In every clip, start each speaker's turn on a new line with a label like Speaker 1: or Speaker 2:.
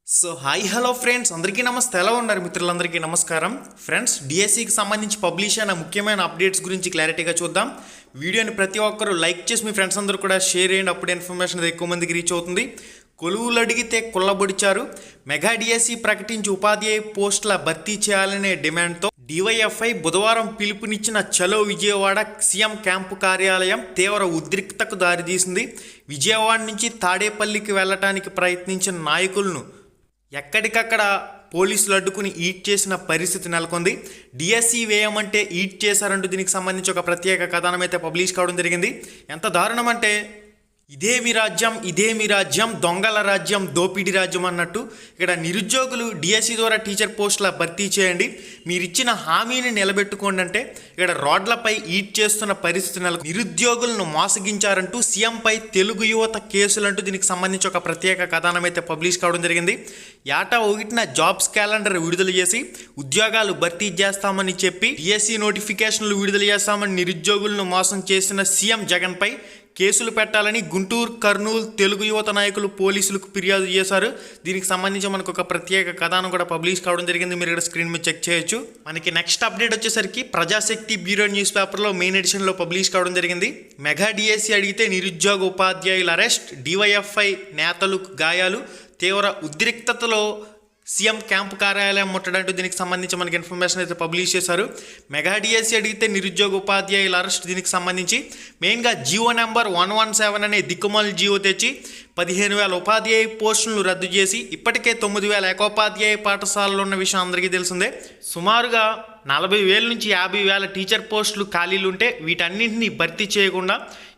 Speaker 1: So hi hello friends, అందరికీ నమస్తే. ఎలా ఉన్నారు మిత్రులందరికీ నమస్కారం. ఫ్రెండ్స్, డిఎస్సికి సంబంధించి పబ్లిష్ అయిన ముఖ్యమైన అప్డేట్స్ గురించి క్లారిటీగా చూద్దాం. వీడియోని ప్రతి ఒక్కరూ లైక్ చేసి మీ ఫ్రెండ్స్ అందరూ కూడా షేర్ చేయండి. అప్పుడు ఇన్ఫర్మేషన్ ఎక్కువ మందికి రీచ్ అవుతుంది. కొలువులు అడిగితే కుళ్ళబొడిచారు. మెగా డిఎస్సి ప్రకటించి ఉపాధ్యాయ పోస్టుల భర్తీ చేయాలనే డిమాండ్తో డివైఎఫ్ఐ బుధవారం పిలుపునిచ్చిన చలో విజయవాడ సీఎం క్యాంపు కార్యాలయం తీవ్ర ఉద్రిక్తతకు దారితీసింది. విజయవాడ నుంచి తాడేపల్లికి వెళ్లటానికి ప్రయత్నించిన నాయకులను ఎక్కడికక్కడ పోలీసులు అడ్డుకుని ఈట్ చేసిన పరిస్థితి నెలకొంది. డిఎస్సి వేయమంటే ఈట్ చేశారంటూ దీనికి సంబంధించి ఒక ప్రత్యేక కథనం అయితే పబ్లిష్ కావడం జరిగింది. ఎంత దారుణం అంటే ఇదేమి రాజ్యం, దొంగల రాజ్యం, దోపిడీ రాజ్యం అన్నట్టు ఇక్కడ నిరుద్యోగులు డిఎస్సి ద్వారా టీచర్ పోస్టుల భర్తీ చేయండి, మీరిచ్చిన హామీని నిలబెట్టుకోండి అంటే ఇక్కడ రోడ్లపై ఈట్ చేస్తున్న పరిస్థితి నిరుద్యోగులను మోసగించారంటూ సీఎంపై తెలుగు యువత కేసులంటూ దీనికి సంబంధించి ఒక ప్రత్యేక కథనం అయితే పబ్లిష్ కావడం జరిగింది. ఏటా 1న జాబ్స్ క్యాలెండర్ విడుదల చేసి ఉద్యోగాలు భర్తీ చేస్తామని చెప్పి డిఎస్సి నోటిఫికేషన్లు విడుదల చేస్తామని నిరుద్యోగులను మోసం చేసిన సీఎం జగన్పై కేసులు పెట్టాలని గుంటూరు, కర్నూలు తెలుగు యువత నాయకులు పోలీసులకు ఫిర్యాదు చేశారు. దీనికి సంబంధించి మనకు ఒక ప్రత్యేక కథనం కూడా పబ్లిష్ కావడం జరిగింది. మీరు ఇక్కడ స్క్రీన్ మీద చెక్ చేయొచ్చు. మనకి నెక్స్ట్ అప్డేట్ వచ్చేసరికి ప్రజాశక్తి బ్యూరో న్యూస్ పేపర్లో మెయిన్ ఎడిషన్లో పబ్లిష్ కావడం జరిగింది. మెగా డిఎస్సి అడిగితే నిరుద్యోగ ఉపాధ్యాయుల అరెస్ట్, డివైఎఫ్ఐ నేతలు గాయాలు, తీవ్ర ఉద్రిక్తతలో సీఎం క్యాంపు కార్యాలయం ముట్టడంటూ దీనికి సంబంధించి మనకి ఇన్ఫర్మేషన్ అయితే పబ్లిష్ చేశారు. మెగా డిఎస్సి అడిగితే నిరుద్యోగ ఉపాధ్యాయుల అరెస్ట్, దీనికి సంబంధించి మెయిన్గా జీవో నెంబర్ 117 అనే దిక్కుమాలి జీవో తెచ్చి 15,000 ఉపాధ్యాయ పోస్టులను రద్దు చేసి ఇప్పటికే 9,000 ఏకోపాధ్యాయ పాఠశాలలు ఉన్న విషయం అందరికీ తెలిసిందే. సుమారుగా 40,000 నుంచి 50,000 టీచర్ పోస్టులు ఖాళీలు ఉంటే వీటన్నింటినీ భర్తీ చేయకుండా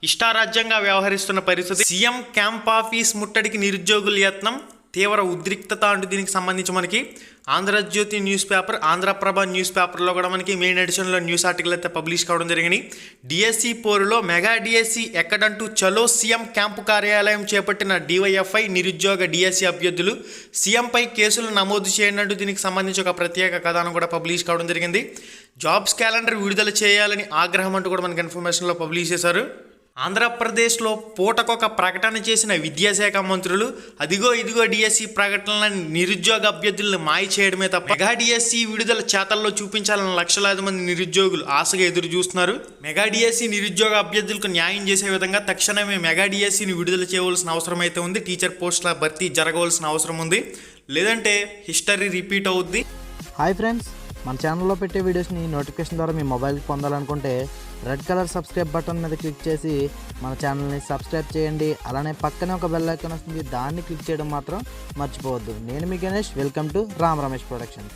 Speaker 1: ఇష్టారాజ్యంగా వ్యవహరిస్తున్న పరిస్థితి. సీఎం క్యాంప్ ఆఫీస్ ముట్టడికి నిరుద్యోగుల యత్నం, తీవ్ర ఉద్రిక్తత అంటూ దీనికి సంబంధించి మనకి Andhra Jyothi news paper, Andhraprabha news పేపర్లో కూడా మనకి మెయిన్ ఎడిషన్లో న్యూస్ ఆర్టికల్ అయితే పబ్లిష్ కావడం జరిగింది. డిఎస్సి పోరులో మెగా డిఎస్సి ఎక్కడంటూ చలో సీఎం క్యాంపు కార్యాలయం చేపట్టిన డివైఎఫ్ఐ నిరుద్యోగ డిఎస్సి అభ్యర్థులు సీఎంపై కేసులు నమోదు చేయండి అంటూ దీనికి సంబంధించి ఒక ప్రత్యేక కథనం కూడా పబ్లిష్ కావడం జరిగింది. జాబ్స్ క్యాలెండర్ విడుదల చేయాలని ఆగ్రహం అంటూ కూడా మనకి ఇన్ఫర్మేషన్లో పబ్లిష్ చేశారు. ఆంధ్రప్రదేశ్లో పూటకొక ప్రకటన చేసిన విద్యాశాఖ మంత్రులు అదిగో ఇదిగో డిఎస్సి ప్రకటనలను నిరుద్యోగ అభ్యర్థులను మాయ చేయడమే తప్ప మెగా డిఎస్సి విడుదల చేతల్లో చూపించాలని లక్షలాది మంది నిరుద్యోగులు ఆశగా ఎదురు చూస్తున్నారు. మెగా డిఎస్సి నిరుద్యోగ అభ్యర్థులకు న్యాయం చేసే విధంగా తక్షణమే మెగా డిఎస్సిని విడుదల చేయవలసిన అవసరం అయితే ఉంది. టీచర్ పోస్టుల భర్తీ జరగవలసిన అవసరం ఉంది, లేదంటే హిస్టరీ రిపీట్ అవుద్ది.
Speaker 2: హాయ్ ఫ్రెండ్స్, మన ఛానల్లో పెట్టే వీడియోస్ని నోటిఫికేషన్ ద్వారా మీ మొబైల్కి పొందాలనుకుంటే రెడ్ కలర్ సబ్స్క్రైబ్ బటన్ మీద క్లిక్ చేసి మన ఛానల్ని సబ్స్క్రైబ్ చేయండి. అలానే పక్కనే ఒక బెల్ ఐకాన్ వస్తుంది, దాన్ని క్లిక్ చేయడం మాత్రం మర్చిపోవద్దు. నేను మీ Ganesh, welcome to Ram Ramesh productions.